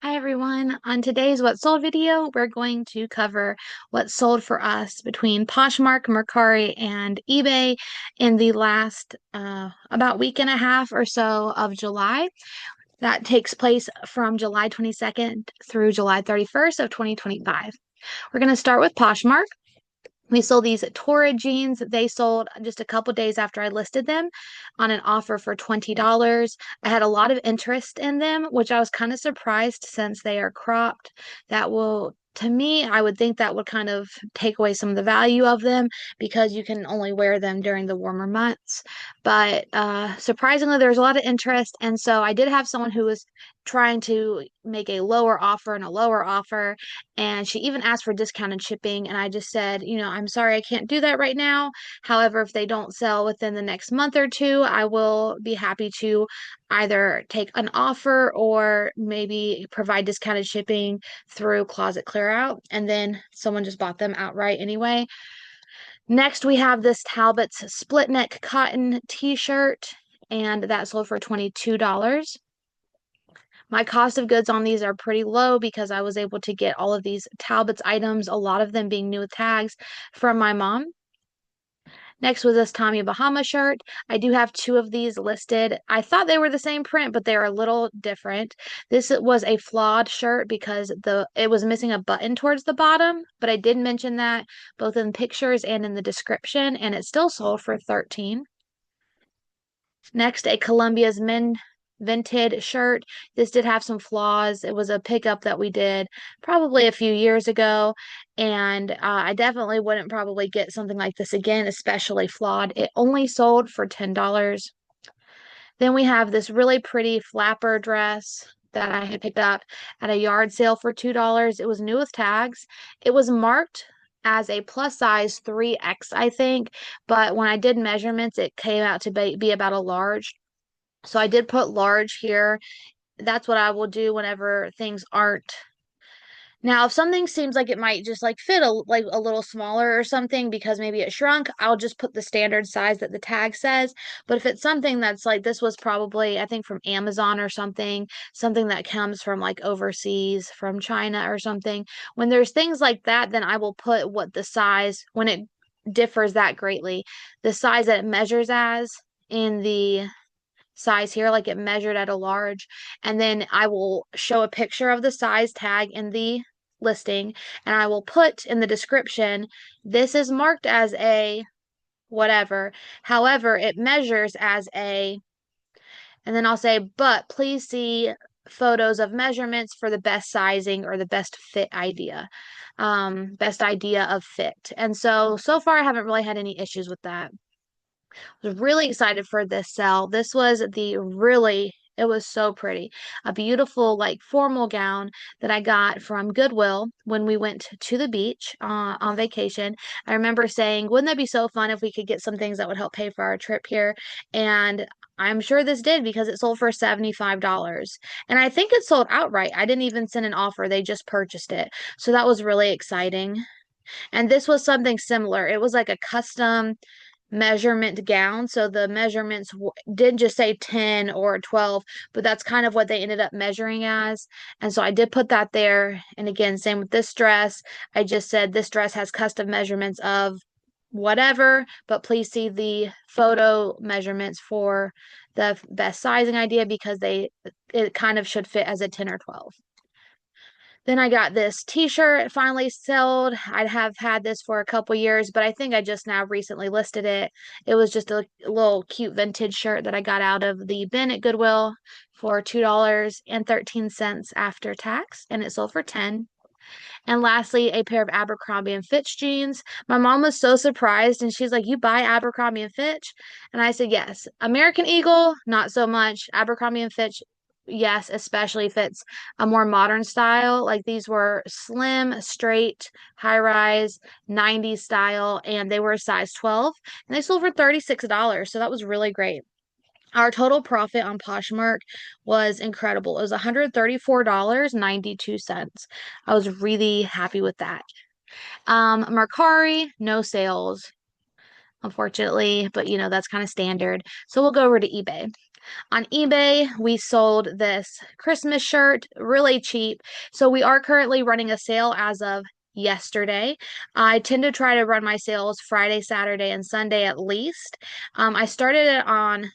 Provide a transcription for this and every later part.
Hi everyone. On today's What Sold video, we're going to cover what sold for us between Poshmark, Mercari, and eBay in the last about week and a half or so of July. That takes place from July 22nd through July 31st of 2025. We're going to start with Poshmark. We sold these Torrid jeans. They sold just a couple days after I listed them on an offer for $20. I had a lot of interest in them, which I was kind of surprised since they are cropped. That will, to me, I would think that would kind of take away some of the value of them because you can only wear them during the warmer months. But surprisingly, there was a lot of interest. And so I did have someone who was trying to make a lower offer and a lower offer, and she even asked for discounted shipping. And I just said, I'm sorry, I can't do that right now. However, if they don't sell within the next month or two, I will be happy to either take an offer or maybe provide discounted shipping through Closet Clearout. And then someone just bought them outright anyway. Next, we have this Talbot's split neck cotton t-shirt, and that sold for $22. My cost of goods on these are pretty low because I was able to get all of these Talbot's items, a lot of them being new with tags, from my mom. Next was this Tommy Bahama shirt. I do have two of these listed. I thought they were the same print, but they're a little different. This was a flawed shirt because it was missing a button towards the bottom, but I did mention that both in pictures and in the description, and it still sold for 13. Next, a Columbia's Men Vinted shirt. This did have some flaws. It was a pickup that we did probably a few years ago, and I definitely wouldn't probably get something like this again, especially flawed. It only sold for $10. Then we have this really pretty flapper dress that I had picked up at a yard sale for $2. It was new with tags. It was marked as a plus size 3X, I think, but when I did measurements, it came out to be about a large. So I did put large here. That's what I will do whenever things aren't. Now, if something seems like it might just like fit like a little smaller or something because maybe it shrunk, I'll just put the standard size that the tag says. But if it's something that's like this was probably, I think from Amazon or something that comes from like overseas, from China or something, when there's things like that, then I will put what the size when it differs that greatly, the size that it measures as in the size here, like it measured at a large, and then I will show a picture of the size tag in the listing, and I will put in the description, this is marked as a whatever, however, it measures as a, and then I'll say, but please see photos of measurements for the best sizing or the best fit idea, best idea of fit. And so far I haven't really had any issues with that. Was really excited for this sale. This was it was so pretty. A beautiful, like, formal gown that I got from Goodwill when we went to the beach on vacation. I remember saying, wouldn't that be so fun if we could get some things that would help pay for our trip here? And I'm sure this did because it sold for $75. And I think it sold outright. I didn't even send an offer, they just purchased it. So that was really exciting. And this was something similar. It was like a custom measurement gown. So the measurements didn't just say 10 or 12, but that's kind of what they ended up measuring as. And so I did put that there. And again, same with this dress. I just said this dress has custom measurements of whatever, but please see the photo measurements for the best sizing idea because it kind of should fit as a 10 or 12. Then I got this t-shirt finally sold. I have had this for a couple years, but I think I just now recently listed it. It was just a little cute vintage shirt that I got out of the bin at Goodwill for $2.13 after tax, and it sold for 10. And lastly, a pair of Abercrombie and Fitch jeans. My mom was so surprised and she's like, "You buy Abercrombie and Fitch?" And I said, "Yes." American Eagle, not so much. Abercrombie and Fitch, yes, especially if it's a more modern style. Like these were slim, straight, high rise, 90s style, and they were a size 12, and they sold for $36. So that was really great. Our total profit on Poshmark was incredible. It was $134.92. I was really happy with that. Mercari, no sales, unfortunately, but that's kind of standard. So we'll go over to eBay. On eBay, we sold this Christmas shirt really cheap. So we are currently running a sale as of yesterday. I tend to try to run my sales Friday, Saturday, and Sunday at least. I started it on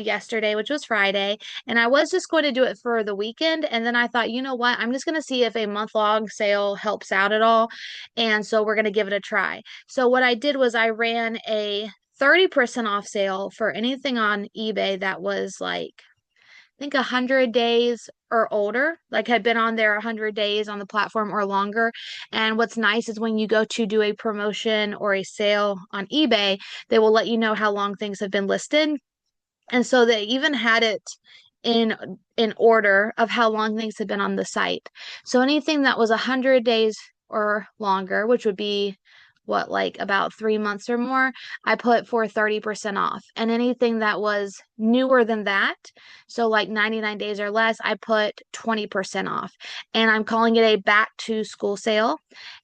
yesterday, which was Friday, and I was just going to do it for the weekend. And then I thought, you know what? I'm just going to see if a month-long sale helps out at all. And so we're going to give it a try. So what I did was I ran a 30% off sale for anything on eBay that was like, I think 100 days or older, like had been on there 100 days on the platform or longer. And what's nice is when you go to do a promotion or a sale on eBay, they will let you know how long things have been listed. And so they even had it in in order of how long things had been on the site. So anything that was 100 days or longer, which would be what, like about 3 months or more, I put for 30% off. And anything that was newer than that, so like 99 days or less, I put 20% off. And I'm calling it a back to school sale.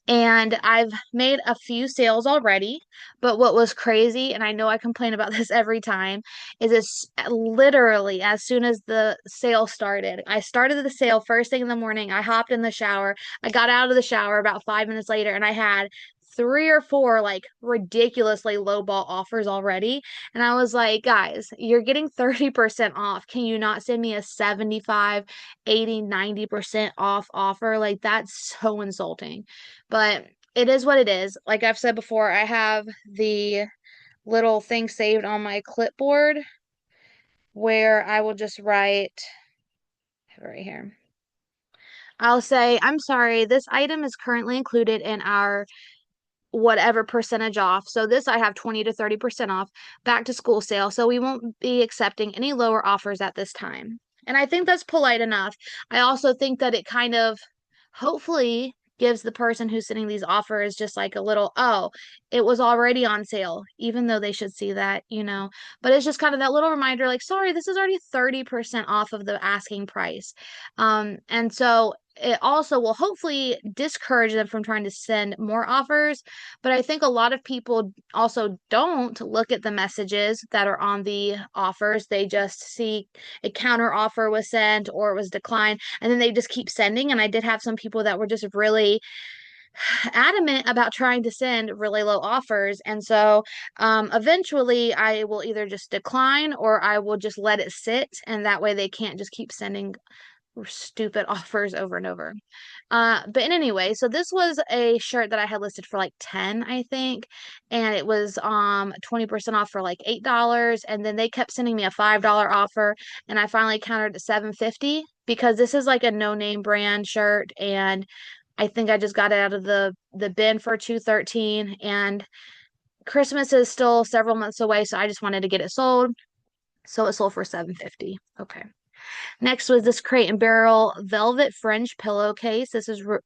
And I've made a few sales already, but what was crazy, and I know I complain about this every time, is it's literally as soon as the sale started. I started the sale first thing in the morning. I hopped in the shower. I got out of the shower about 5 minutes later, and I had three or four like ridiculously low ball offers already. And I was like, guys, you're getting 30% off. Can you not send me a 75, 80, 90% off offer? Like, that's so insulting. But it is what it is. Like I've said before, I have the little thing saved on my clipboard where I will just write right here. I'll say, I'm sorry, this item is currently included in our whatever percentage off. So this I have 20 to 30% off back to school sale. So we won't be accepting any lower offers at this time. And I think that's polite enough. I also think that it kind of hopefully gives the person who's sending these offers just like a little, oh, it was already on sale, even though they should see that. But it's just kind of that little reminder, like, sorry, this is already 30% off of the asking price. And so it also will hopefully discourage them from trying to send more offers. But I think a lot of people also don't look at the messages that are on the offers. They just see a counter offer was sent or it was declined, and then they just keep sending. And I did have some people that were just really adamant about trying to send really low offers. And so eventually I will either just decline or I will just let it sit. And that way they can't just keep sending stupid offers over and over. But in any way, so this was a shirt that I had listed for like 10, I think, and it was 20% off for like $8, and then they kept sending me a $5 offer, and I finally countered to 750 because this is like a no-name brand shirt, and I think I just got it out of the bin for 213, and Christmas is still several months away, so I just wanted to get it sold. So it sold for 750. Okay. Next was this Crate and Barrel velvet fringe pillowcase.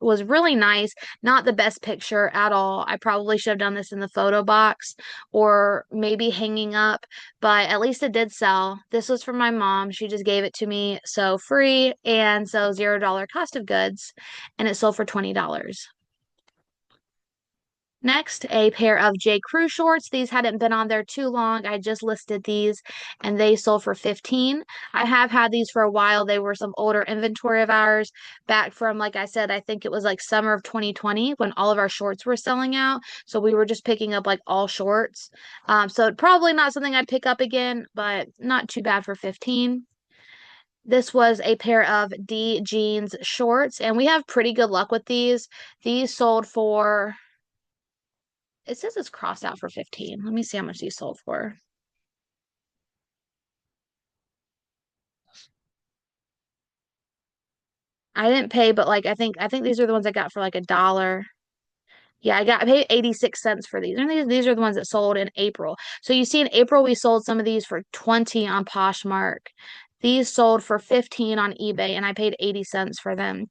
Was really nice. Not the best picture at all. I probably should have done this in the photo box or maybe hanging up, but at least it did sell. This was from my mom. She just gave it to me so free and so $0 cost of goods, and it sold for $20. Next, a pair of J. Crew shorts. These hadn't been on there too long. I just listed these and they sold for 15. I have had these for a while. They were some older inventory of ours back from, like I said, I think it was like summer of 2020 when all of our shorts were selling out. So we were just picking up like all shorts. So probably not something I'd pick up again, but not too bad for 15. This was a pair of D jeans shorts, and we have pretty good luck with these. These sold for it says it's crossed out for 15. Let me see how much these sold for. I didn't pay, but like I think these are the ones I got for like $1. Yeah, I paid 86 cents for these. And these are the ones that sold in April. So you see in April we sold some of these for 20 on Poshmark. These sold for 15 on eBay and I paid 80 cents for them.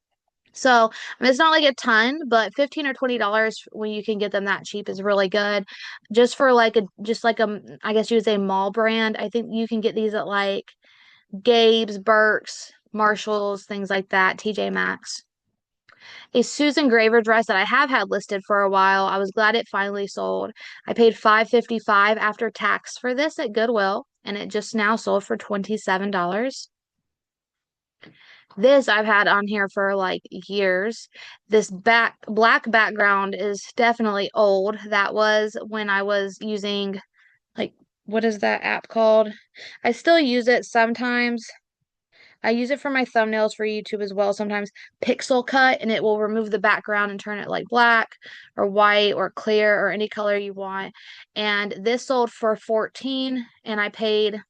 So, I mean, it's not like a ton, but 15 or $20 when you can get them that cheap is really good. Just for like I guess you would say mall brand. I think you can get these at like Gabe's, Burke's, Marshall's, things like that, TJ Maxx. A Susan Graver dress that I have had listed for a while. I was glad it finally sold. I paid $5.55 after tax for this at Goodwill, and it just now sold for $27. This I've had on here for like years. This black background is definitely old. That was when I was using like what is that app called? I still use it sometimes. I use it for my thumbnails for YouTube as well. Sometimes Pixel Cut and it will remove the background and turn it like black or white or clear or any color you want. And this sold for 14 and I paid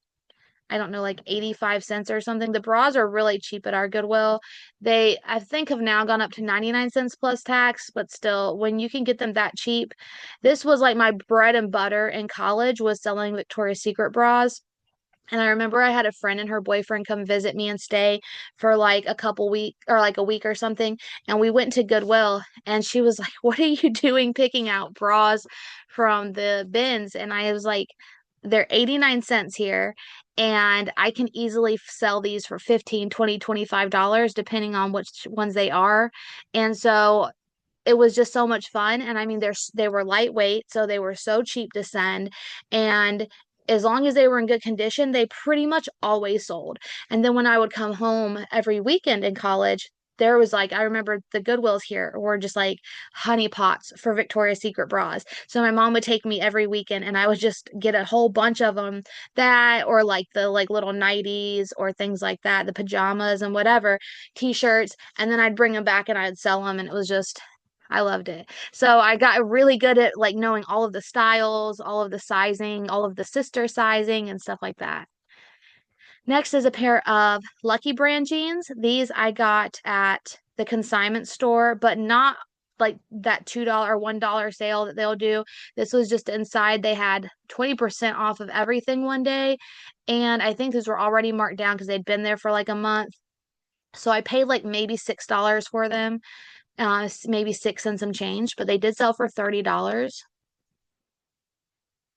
I don't know, like 85 cents or something. The bras are really cheap at our Goodwill. They, I think, have now gone up to 99 cents plus tax, but still, when you can get them that cheap, this was like my bread and butter in college was selling Victoria's Secret bras. And I remember I had a friend and her boyfriend come visit me and stay for like a couple week or like a week or something. And we went to Goodwill and she was like, "What are you doing picking out bras from the bins?" And I was like, "They're 89 cents here and I can easily sell these for 15, 20, $25 depending on which ones they are." And so it was just so much fun. And I mean, they were lightweight, so they were so cheap to send. And as long as they were in good condition, they pretty much always sold. And then when I would come home every weekend in college, there was like, I remember the Goodwills here were just like honey pots for Victoria's Secret bras. So my mom would take me every weekend and I would just get a whole bunch of them that, or like the like little nighties or things like that, the pajamas and whatever, t-shirts. And then I'd bring them back and I'd sell them. And it was just, I loved it. So I got really good at like knowing all of the styles, all of the sizing, all of the sister sizing and stuff like that. Next is a pair of Lucky Brand jeans. These I got at the consignment store, but not like that $2 or $1 sale that they'll do. This was just inside. They had 20% off of everything one day. And I think these were already marked down because they'd been there for like a month. So I paid like maybe $6 for them, maybe six and some change, but they did sell for $30.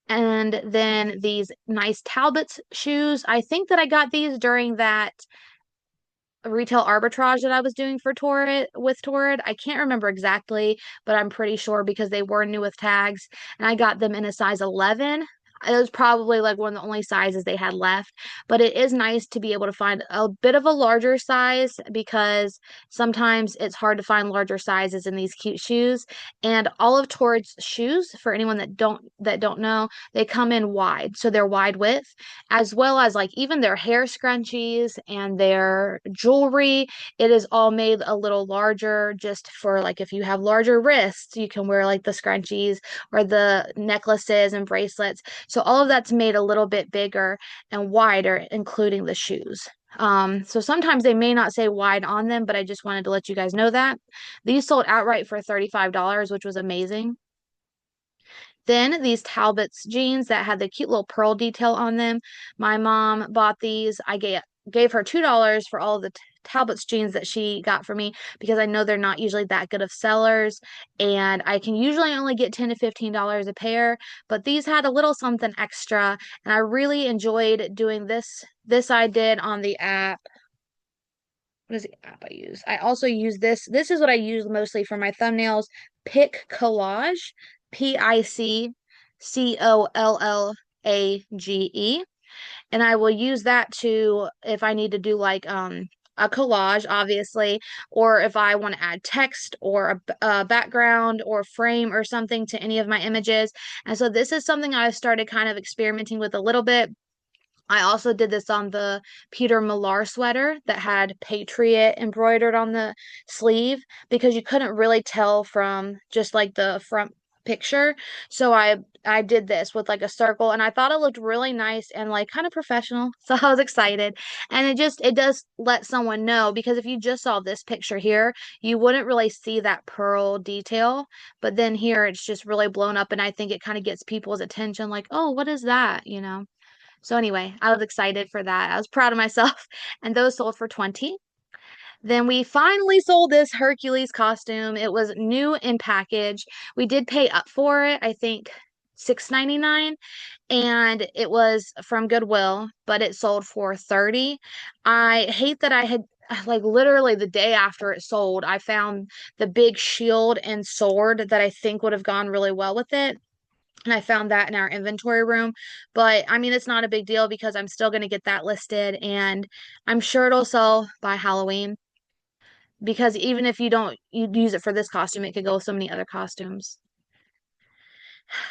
And then these nice Talbots shoes. I think that I got these during that retail arbitrage that I was doing for Torrid with Torrid. I can't remember exactly, but I'm pretty sure because they were new with tags and I got them in a size 11. It was probably like one of the only sizes they had left, but it is nice to be able to find a bit of a larger size because sometimes it's hard to find larger sizes in these cute shoes. And all of Torrid's shoes, for anyone that don't know, they come in wide. So they're wide width as well as like even their hair scrunchies and their jewelry. It is all made a little larger just for like if you have larger wrists, you can wear like the scrunchies or the necklaces and bracelets. So all of that's made a little bit bigger and wider, including the shoes. So sometimes they may not say wide on them, but I just wanted to let you guys know that. These sold outright for $35, which was amazing. Then these Talbots jeans that had the cute little pearl detail on them. My mom bought these. I gave her $2 for all of the Talbots jeans that she got for me because I know they're not usually that good of sellers and I can usually only get 10 to $15 a pair, but these had a little something extra and I really enjoyed doing this. This I did on the app. What is the app I use? I also use this. This is what I use mostly for my thumbnails. Pick Collage, Piccallage. And I will use that to if I need to do like a collage, obviously, or if I want to add text or a background or frame or something to any of my images. And so this is something I started kind of experimenting with a little bit. I also did this on the Peter Millar sweater that had Patriot embroidered on the sleeve because you couldn't really tell from just like the front picture. So I did this with like a circle and I thought it looked really nice and like kind of professional. So I was excited. And it does let someone know because if you just saw this picture here, you wouldn't really see that pearl detail. But then here it's just really blown up and I think it kind of gets people's attention like, "Oh, what is that?" you know. So anyway, I was excited for that. I was proud of myself. And those sold for 20. Then we finally sold this Hercules costume. It was new in package. We did pay up for it, I think $6.99, and it was from Goodwill, but it sold for 30. I hate that I had like literally the day after it sold, I found the big shield and sword that I think would have gone really well with it. And I found that in our inventory room. But I mean, it's not a big deal because I'm still going to get that listed and I'm sure it'll sell by Halloween because even if you use it for this costume, it could go with so many other costumes.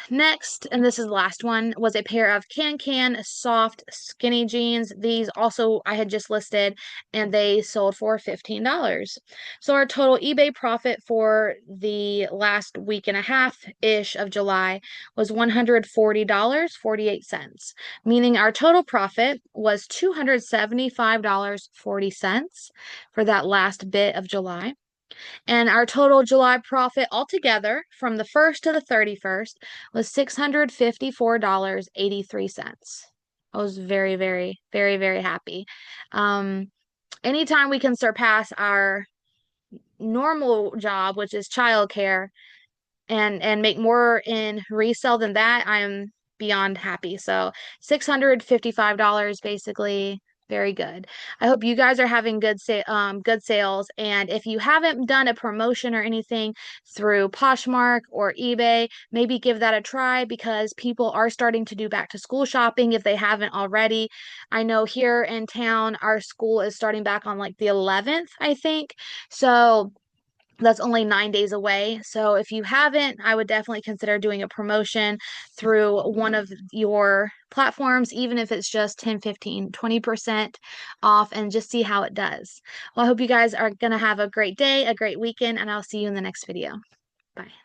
Next, and this is the last one, was a pair of can soft skinny jeans. These also I had just listed and they sold for $15. So our total eBay profit for the last week and a half-ish of July was $140.48, meaning our total profit was $275.40 for that last bit of July. And our total July profit altogether from the 1st to the 31st was $654.83. I was very, very, very, very happy. Um, Anytime we can surpass our normal job, which is childcare, and make more in resale than that, I'm beyond happy. So $655 basically, very good. I hope you guys are having good sales. And if you haven't done a promotion or anything through Poshmark or eBay, maybe give that a try because people are starting to do back to school shopping if they haven't already. I know here in town, our school is starting back on like the 11th, I think. So that's only 9 days away. So if you haven't, I would definitely consider doing a promotion through one of your platforms, even if it's just 10, 15, 20% off and just see how it does. Well, I hope you guys are going to have a great day, a great weekend, and I'll see you in the next video. Bye.